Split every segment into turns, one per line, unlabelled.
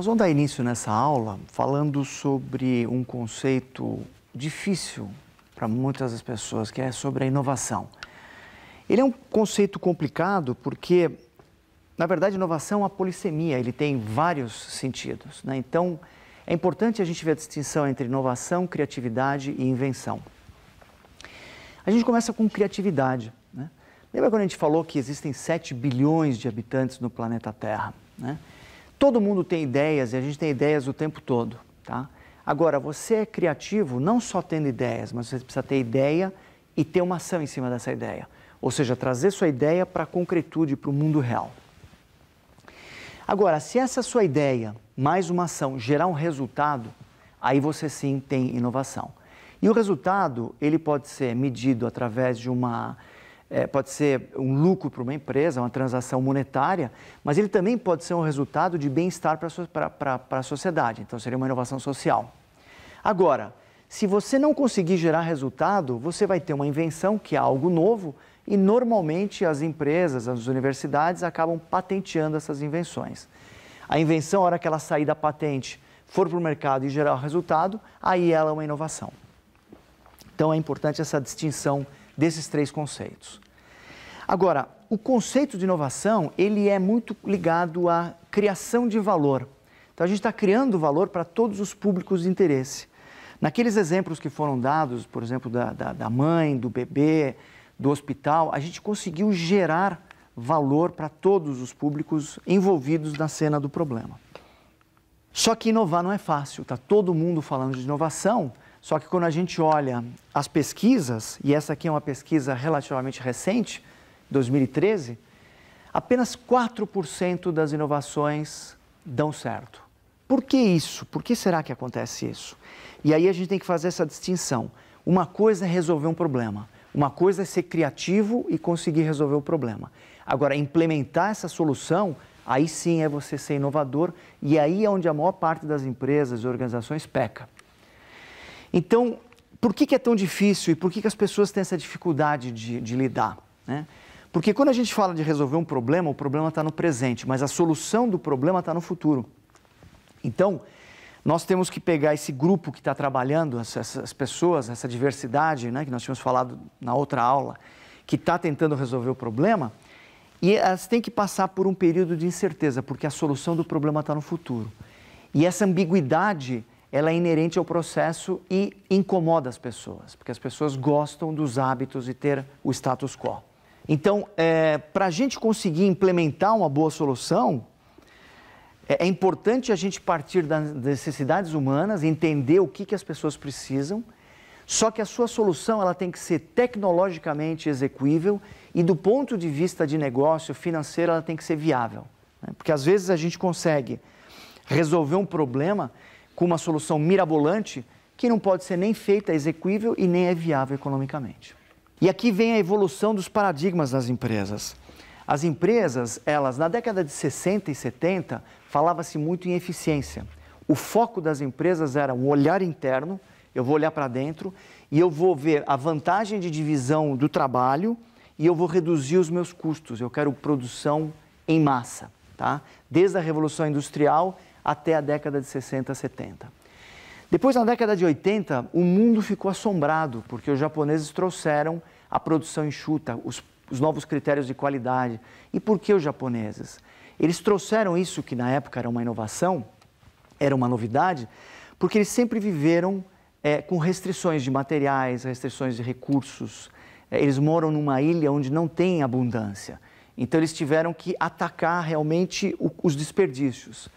Nós vamos dar início nessa aula falando sobre um conceito difícil para muitas das pessoas, que é sobre a inovação. Ele é um conceito complicado porque, na verdade, inovação é uma polissemia, ele tem vários sentidos, né? Então, é importante a gente ver a distinção entre inovação, criatividade e invenção. A gente começa com criatividade, né? Lembra quando a gente falou que existem 7 bilhões de habitantes no planeta Terra, né? Todo mundo tem ideias e a gente tem ideias o tempo todo, tá? Agora, você é criativo não só tendo ideias, mas você precisa ter ideia e ter uma ação em cima dessa ideia. Ou seja, trazer sua ideia para a concretude, para o mundo real. Agora, se essa sua ideia, mais uma ação, gerar um resultado, aí você sim tem inovação. E o resultado, ele pode ser medido através de pode ser um lucro para uma empresa, uma transação monetária, mas ele também pode ser um resultado de bem-estar para a sociedade, então seria uma inovação social. Agora, se você não conseguir gerar resultado, você vai ter uma invenção, que é algo novo, e normalmente as empresas, as universidades acabam patenteando essas invenções. A invenção, a hora que ela sair da patente, for para o mercado e gerar o resultado, aí ela é uma inovação. Então é importante essa distinção desses 3 conceitos. Agora, o conceito de inovação, ele é muito ligado à criação de valor. Então a gente está criando valor para todos os públicos de interesse. Naqueles exemplos que foram dados, por exemplo, da mãe, do bebê, do hospital, a gente conseguiu gerar valor para todos os públicos envolvidos na cena do problema. Só que inovar não é fácil, está todo mundo falando de inovação, só que quando a gente olha as pesquisas, e essa aqui é uma pesquisa relativamente recente, 2013, apenas 4% das inovações dão certo. Por que isso? Por que será que acontece isso? E aí a gente tem que fazer essa distinção. Uma coisa é resolver um problema, uma coisa é ser criativo e conseguir resolver o problema. Agora, implementar essa solução, aí sim é você ser inovador, e aí é onde a maior parte das empresas e organizações peca. Então, por que é tão difícil e por que as pessoas têm essa dificuldade de lidar, né? Porque quando a gente fala de resolver um problema, o problema está no presente, mas a solução do problema está no futuro. Então, nós temos que pegar esse grupo que está trabalhando, essas pessoas, essa diversidade, né, que nós tínhamos falado na outra aula, que está tentando resolver o problema, e elas têm que passar por um período de incerteza, porque a solução do problema está no futuro. E essa ambiguidade, ela é inerente ao processo e incomoda as pessoas, porque as pessoas gostam dos hábitos e ter o status quo. Então, para a gente conseguir implementar uma boa solução, é importante a gente partir das necessidades humanas, entender o que as pessoas precisam, só que a sua solução ela tem que ser tecnologicamente execuível e do ponto de vista de negócio financeiro ela tem que ser viável, né? Porque às vezes a gente consegue resolver um problema com uma solução mirabolante que não pode ser nem feita, execuível e nem é viável economicamente. E aqui vem a evolução dos paradigmas das empresas. As empresas, elas, na década de 60 e 70, falava-se muito em eficiência. O foco das empresas era um olhar interno, eu vou olhar para dentro e eu vou ver a vantagem de divisão do trabalho e eu vou reduzir os meus custos. Eu quero produção em massa, tá? Desde a Revolução Industrial até a década de 60, 70. Depois, na década de 80, o mundo ficou assombrado, porque os japoneses trouxeram a produção enxuta, os novos critérios de qualidade. E por que os japoneses? Eles trouxeram isso, que na época era uma inovação, era uma novidade, porque eles sempre viveram com restrições de materiais, restrições de recursos. Eles moram numa ilha onde não tem abundância. Então, eles tiveram que atacar realmente os desperdícios.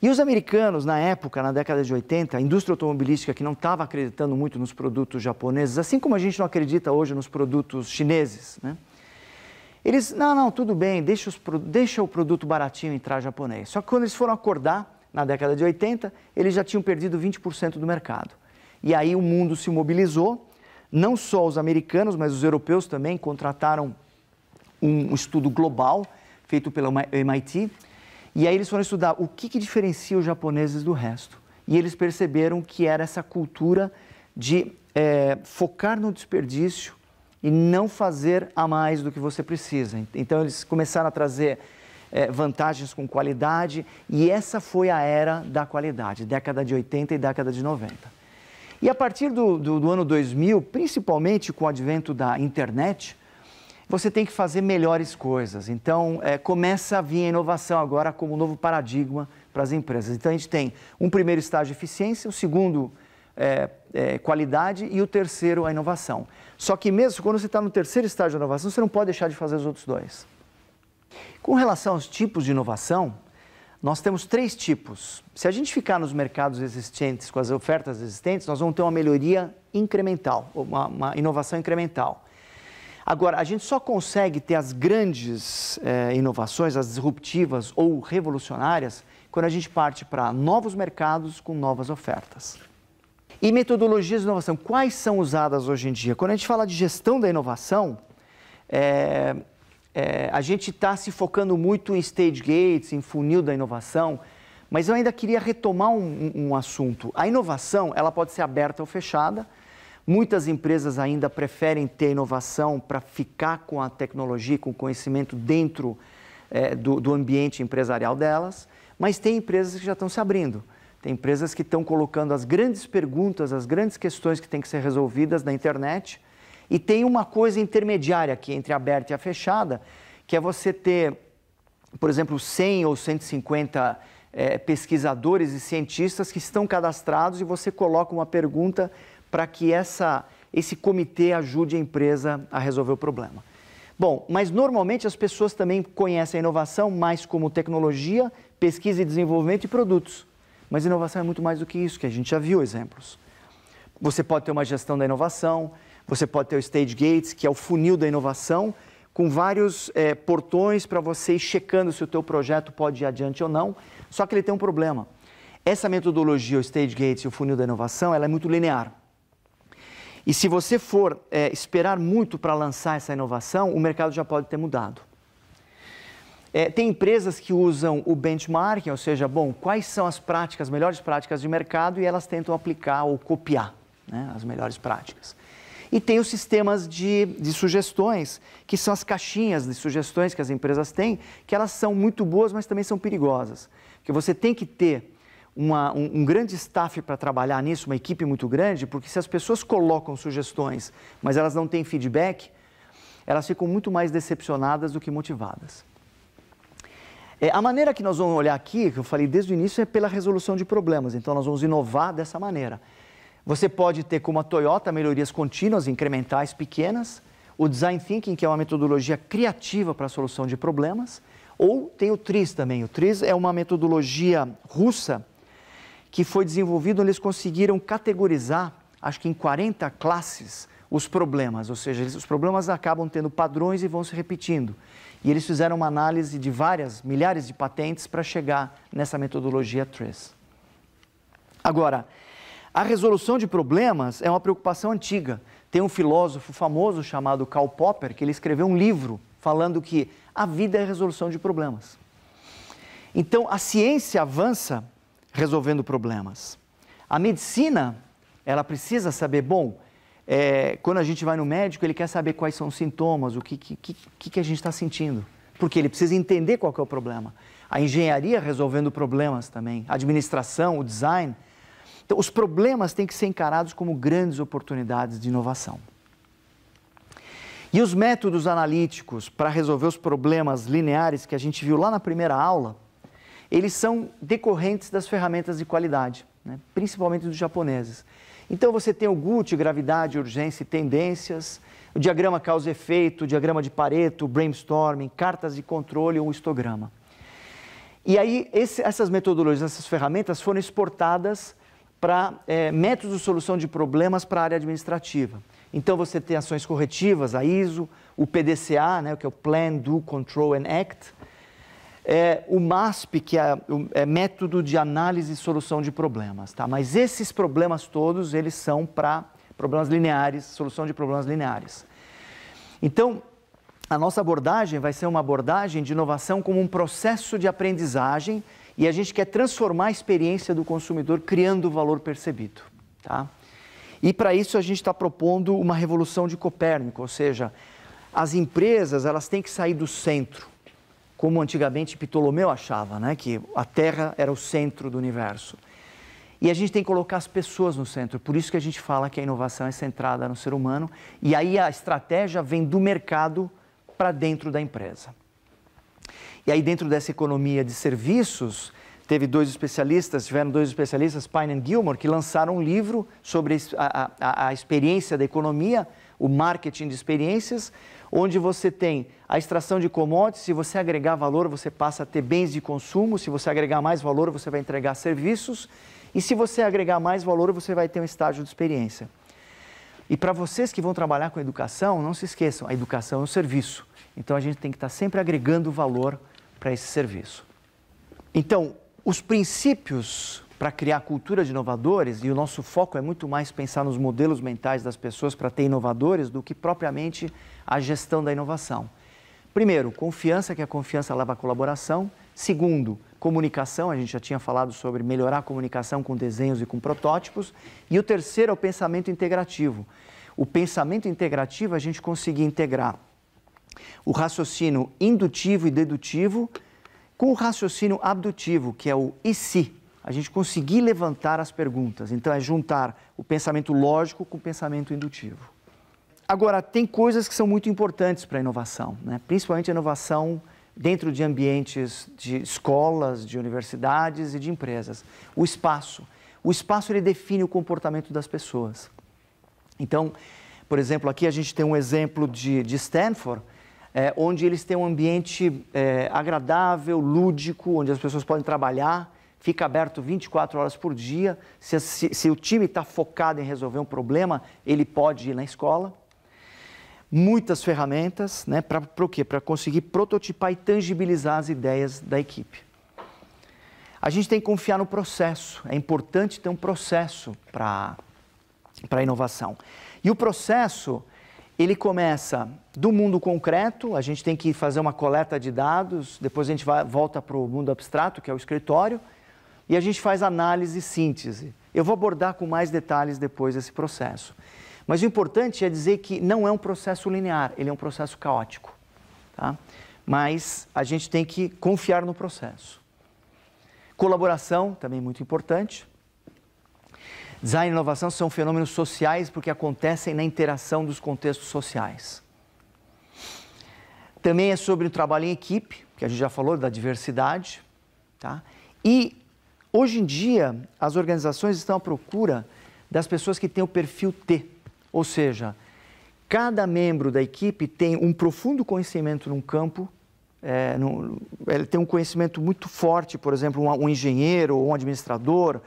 E os americanos, na época, na década de 80, a indústria automobilística que não estava acreditando muito nos produtos japoneses, assim como a gente não acredita hoje nos produtos chineses, né? Eles, não, tudo bem, deixa o produto baratinho entrar japonês. Só que quando eles foram acordar, na década de 80, eles já tinham perdido 20% do mercado. E aí o mundo se mobilizou, não só os americanos, mas os europeus também contrataram um estudo global, feito pela MIT, e aí eles foram estudar o que diferencia os japoneses do resto. E eles perceberam que era essa cultura de focar no desperdício e não fazer a mais do que você precisa. Então eles começaram a trazer vantagens com qualidade, e essa foi a era da qualidade, década de 80 e década de 90. E a partir do ano 2000, principalmente com o advento da internet, você tem que fazer melhores coisas. Então, começa a vir a inovação agora como um novo paradigma para as empresas. Então, a gente tem um primeiro estágio de eficiência, o segundo qualidade e o terceiro a inovação. Só que mesmo quando você está no terceiro estágio de inovação, você não pode deixar de fazer os outros dois. Com relação aos tipos de inovação, nós temos 3 tipos. Se a gente ficar nos mercados existentes, com as ofertas existentes, nós vamos ter uma melhoria incremental, uma inovação incremental. Agora, a gente só consegue ter as grandes inovações, as disruptivas ou revolucionárias, quando a gente parte para novos mercados com novas ofertas. E metodologias de inovação, quais são usadas hoje em dia? Quando a gente fala de gestão da inovação, a gente está se focando muito em stage gates, em funil da inovação, mas eu ainda queria retomar um assunto. A inovação, ela pode ser aberta ou fechada. Muitas empresas ainda preferem ter inovação para ficar com a tecnologia, com o conhecimento dentro do ambiente empresarial delas, mas tem empresas que já estão se abrindo. Tem empresas que estão colocando as grandes perguntas, as grandes questões que têm que ser resolvidas na internet. E tem uma coisa intermediária aqui entre a aberta e a fechada, que é você ter, por exemplo, 100 ou 150 pesquisadores e cientistas que estão cadastrados e você coloca uma pergunta para que esse comitê ajude a empresa a resolver o problema. Bom, mas normalmente as pessoas também conhecem a inovação mais como tecnologia, pesquisa e desenvolvimento e produtos. Mas inovação é muito mais do que isso, que a gente já viu exemplos. Você pode ter uma gestão da inovação, você pode ter o Stage Gates, que é o funil da inovação, com vários portões para você ir checando se o teu projeto pode ir adiante ou não, só que ele tem um problema. Essa metodologia, o Stage Gates e o funil da inovação, ela é muito linear. E se você for esperar muito para lançar essa inovação, o mercado já pode ter mudado. Tem empresas que usam o benchmarking, ou seja, quais são as melhores práticas de mercado e elas tentam aplicar ou copiar, né, as melhores práticas. E tem os sistemas de sugestões, que são as caixinhas de sugestões que as empresas têm, que elas são muito boas, mas também são perigosas. Porque você tem que ter um grande staff para trabalhar nisso, uma equipe muito grande, porque se as pessoas colocam sugestões, mas elas não têm feedback, elas ficam muito mais decepcionadas do que motivadas. A maneira que nós vamos olhar aqui, que eu falei desde o início, é pela resolução de problemas. Então, nós vamos inovar dessa maneira. Você pode ter, como a Toyota, melhorias contínuas, incrementais, pequenas. O Design Thinking, que é uma metodologia criativa para a solução de problemas. Ou tem o TRIZ também. O TRIZ é uma metodologia russa que foi desenvolvida onde eles conseguiram categorizar, acho que em 40 classes, os problemas. Ou seja, os problemas acabam tendo padrões e vão se repetindo. E eles fizeram uma análise de milhares de patentes para chegar nessa metodologia TRIZ. Agora, a resolução de problemas é uma preocupação antiga. Tem um filósofo famoso chamado Karl Popper, que ele escreveu um livro falando que a vida é a resolução de problemas. Então, a ciência avança resolvendo problemas. A medicina, ela precisa saber, quando a gente vai no médico, ele quer saber quais são os sintomas, o que a gente está sentindo. Porque ele precisa entender qual que é o problema. A engenharia resolvendo problemas também, a administração, o design. Então, os problemas têm que ser encarados como grandes oportunidades de inovação. E os métodos analíticos para resolver os problemas lineares que a gente viu lá na primeira aula, eles são decorrentes das ferramentas de qualidade, né? Principalmente dos japoneses. Então, você tem o GUT, gravidade, urgência e tendências, o diagrama causa e efeito, o diagrama de Pareto, o brainstorming, cartas de controle ou um histograma. E aí, essas metodologias, essas ferramentas foram exportadas para métodos de solução de problemas para a área administrativa. Então, você tem ações corretivas, a ISO, o PDCA, né, que é o Plan, Do, Control and Act, o MASP, que é método de análise e solução de problemas. Tá? Mas esses problemas todos, eles são para problemas lineares, solução de problemas lineares. Então, a nossa abordagem vai ser uma abordagem de inovação como um processo de aprendizagem e a gente quer transformar a experiência do consumidor criando o valor percebido. Tá? E para isso a gente está propondo uma revolução de Copérnico, ou seja, as empresas elas têm que sair do centro. como antigamente Ptolomeu achava, né? Que a Terra era o centro do universo. E a gente tem que colocar as pessoas no centro, por isso que a gente fala que a inovação é centrada no ser humano, e aí a estratégia vem do mercado para dentro da empresa. E aí dentro dessa economia de serviços, tiveram dois especialistas, Pine e Gilmore, que lançaram um livro sobre a experiência da economia, o marketing de experiências, onde você tem a extração de commodities, se você agregar valor, você passa a ter bens de consumo, se você agregar mais valor, você vai entregar serviços, e se você agregar mais valor, você vai ter um estágio de experiência. E para vocês que vão trabalhar com educação, não se esqueçam, a educação é um serviço. Então a gente tem que estar sempre agregando valor para esse serviço. Então, os princípios para criar cultura de inovadores, e o nosso foco é muito mais pensar nos modelos mentais das pessoas para ter inovadores do que propriamente a gestão da inovação. Primeiro, confiança, que a confiança leva à colaboração. Segundo, comunicação, a gente já tinha falado sobre melhorar a comunicação com desenhos e com protótipos. E o terceiro é o pensamento integrativo. O pensamento integrativo é a gente conseguir integrar o raciocínio indutivo e dedutivo com o raciocínio abdutivo, que é o e se. A gente conseguir levantar as perguntas. Então, é juntar o pensamento lógico com o pensamento indutivo. Agora, tem coisas que são muito importantes para a inovação, né? Principalmente a inovação dentro de ambientes de escolas, de universidades e de empresas. O espaço. O espaço, ele define o comportamento das pessoas. Então, por exemplo, aqui a gente tem um exemplo de Stanford, onde eles têm um ambiente agradável, lúdico, onde as pessoas podem trabalhar, fica aberto 24 horas por dia. Se o time está focado em resolver um problema, ele pode ir na escola. Muitas ferramentas, né, para o quê? Para conseguir prototipar e tangibilizar as ideias da equipe. A gente tem que confiar no processo. É importante ter um processo para a inovação. E o processo, ele começa do mundo concreto, a gente tem que fazer uma coleta de dados, depois a gente volta para o mundo abstrato, que é o escritório, e a gente faz análise e síntese. Eu vou abordar com mais detalhes depois esse processo. Mas o importante é dizer que não é um processo linear, ele é um processo caótico. Tá? Mas a gente tem que confiar no processo. Colaboração, também muito importante. Design e inovação são fenômenos sociais porque acontecem na interação dos contextos sociais. Também é sobre o trabalho em equipe, que a gente já falou da diversidade. Tá? E, hoje em dia, as organizações estão à procura das pessoas que têm o perfil T. Ou seja, cada membro da equipe tem um profundo conhecimento num campo, ele tem um conhecimento muito forte, por exemplo, um engenheiro, ou um administrador,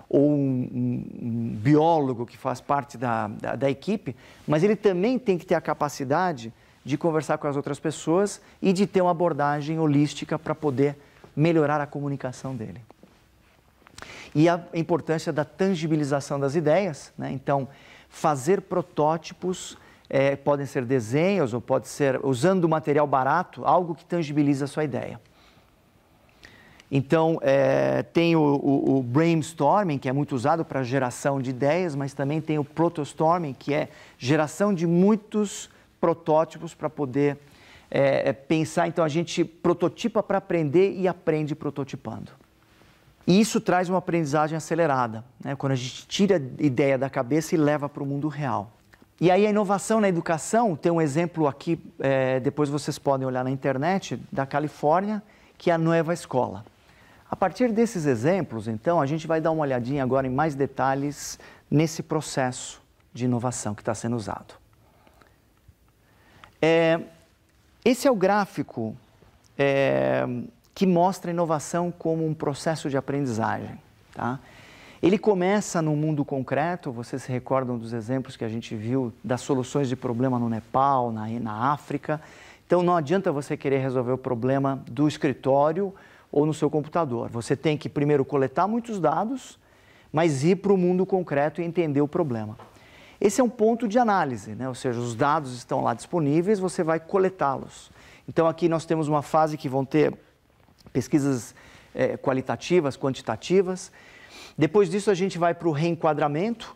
ou um biólogo que faz parte da equipe, mas ele também tem que ter a capacidade de conversar com as outras pessoas e de ter uma abordagem holística para poder melhorar a comunicação dele. E a importância da tangibilização das ideias, né? Então, fazer protótipos, podem ser desenhos ou pode ser usando material barato, algo que tangibiliza a sua ideia. Então, tem o brainstorming, que é muito usado para geração de ideias, mas também tem o protostorming, que é geração de muitos protótipos para poder pensar. Então, a gente prototipa para aprender e aprende prototipando. E isso traz uma aprendizagem acelerada, né? Quando a gente tira a ideia da cabeça e leva para o mundo real. E aí a inovação na educação, tem um exemplo aqui, depois vocês podem olhar na internet, da Califórnia, que é a Nova Escola. A partir desses exemplos, então, a gente vai dar uma olhadinha agora em mais detalhes nesse processo de inovação que está sendo usado. Esse é o gráfico que mostra a inovação como um processo de aprendizagem. Tá? Ele começa no mundo concreto, vocês se recordam dos exemplos que a gente viu das soluções de problema no Nepal, na África. Então, não adianta você querer resolver o problema do escritório ou no seu computador. Você tem que primeiro coletar muitos dados, mas ir para o mundo concreto e entender o problema. Esse é um ponto de análise, né? Ou seja, os dados estão lá disponíveis, você vai coletá-los. Então, aqui nós temos uma fase que vão ter pesquisas qualitativas, quantitativas. Depois disso, a gente vai para o reenquadramento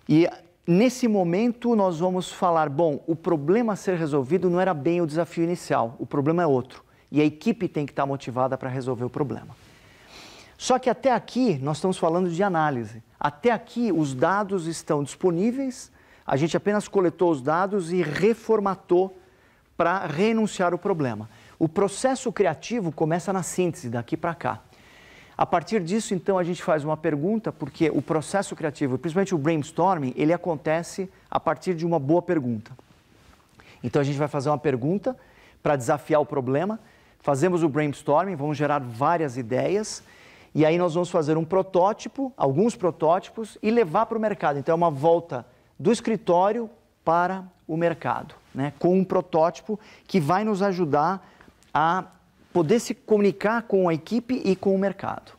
e, nesse momento, nós vamos falar, bom, o problema a ser resolvido não era bem o desafio inicial, o problema é outro. e a equipe tem que estar motivada para resolver o problema. Só que até aqui nós estamos falando de análise. Até aqui os dados estão disponíveis, a gente apenas coletou os dados e reformatou para reenunciar o problema. O processo criativo começa na síntese, daqui para cá. A partir disso, então, a gente faz uma pergunta, porque o processo criativo, principalmente o brainstorming, ele acontece a partir de uma boa pergunta. Então, a gente vai fazer uma pergunta para desafiar o problema, fazemos o brainstorming, vamos gerar várias ideias, e aí nós vamos fazer um protótipo, alguns protótipos, e levar para o mercado. Então, é uma volta do escritório para o mercado, né? Com um protótipo que vai nos ajudar a poder se comunicar com a equipe e com o mercado.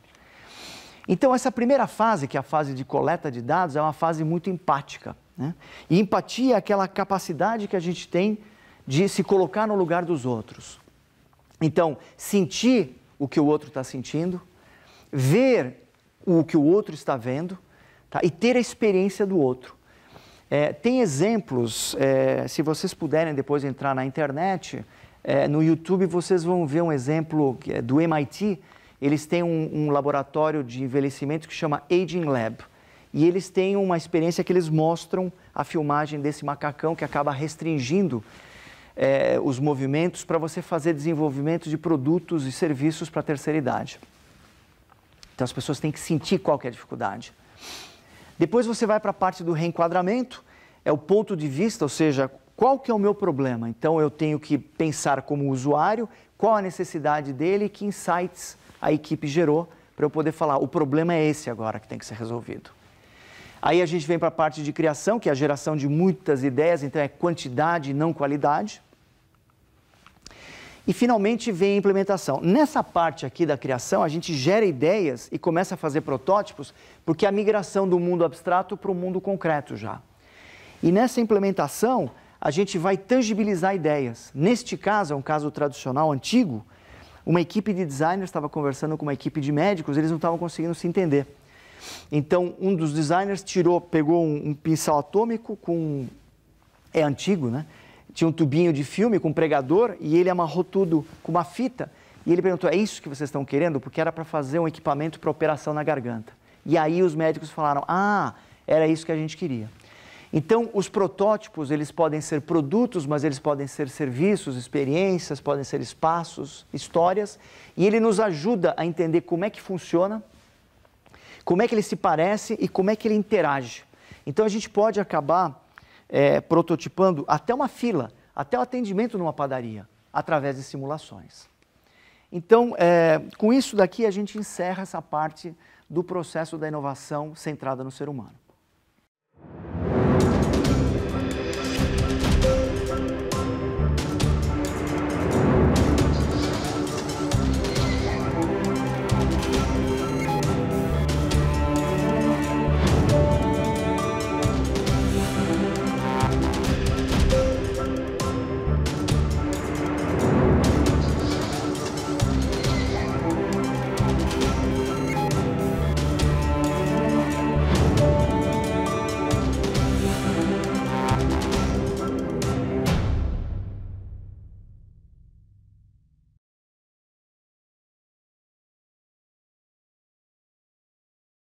Então, essa primeira fase, que é a fase de coleta de dados, é uma fase muito empática, né? E empatia é aquela capacidade que a gente tem de se colocar no lugar dos outros. Então, sentir o que o outro está sentindo, ver o que o outro está vendo, tá? E ter a experiência do outro. Tem exemplos, se vocês puderem depois entrar na internet, no YouTube vocês vão ver um exemplo do MIT. Eles têm um laboratório de envelhecimento que chama Aging Lab. E eles têm uma experiência que eles mostram a filmagem desse macacão que acaba restringindo os movimentos para você fazer desenvolvimento de produtos e serviços para a terceira idade. Então as pessoas têm que sentir qual que é a dificuldade. Depois você vai para a parte do reenquadramento, é o ponto de vista, ou seja, qual que é o meu problema? Então eu tenho que pensar como usuário, qual a necessidade dele e que insights a equipe gerou para eu poder falar, o problema é esse agora que tem que ser resolvido. Aí a gente vem para a parte de criação, que é a geração de muitas ideias, então é quantidade e não qualidade. E finalmente vem a implementação. Nessa parte aqui da criação, a gente gera ideias e começa a fazer protótipos, porque é a migração do mundo abstrato para o mundo concreto já. E nessa implementação, a gente vai tangibilizar ideias. Neste caso, é um caso tradicional, antigo, uma equipe de designers estava conversando com uma equipe de médicos, eles não estavam conseguindo se entender. Então, um dos designers pegou um pincel atômico é antigo, né? Tinha um tubinho de filme com um pregador e ele amarrou tudo com uma fita. E ele perguntou, é isso que vocês estão querendo? Porque era para fazer um equipamento para operação na garganta. E aí os médicos falaram, era isso que a gente queria. Então, os protótipos, eles podem ser produtos, mas eles podem ser serviços, experiências, podem ser espaços, histórias. E ele nos ajuda a entender como é que funciona, como é que ele se parece e como é que ele interage. Então, a gente pode acabar prototipando até uma fila, até o atendimento numa padaria, através de simulações. Então, com isso daqui, a gente encerra essa parte do processo da inovação centrada no ser humano.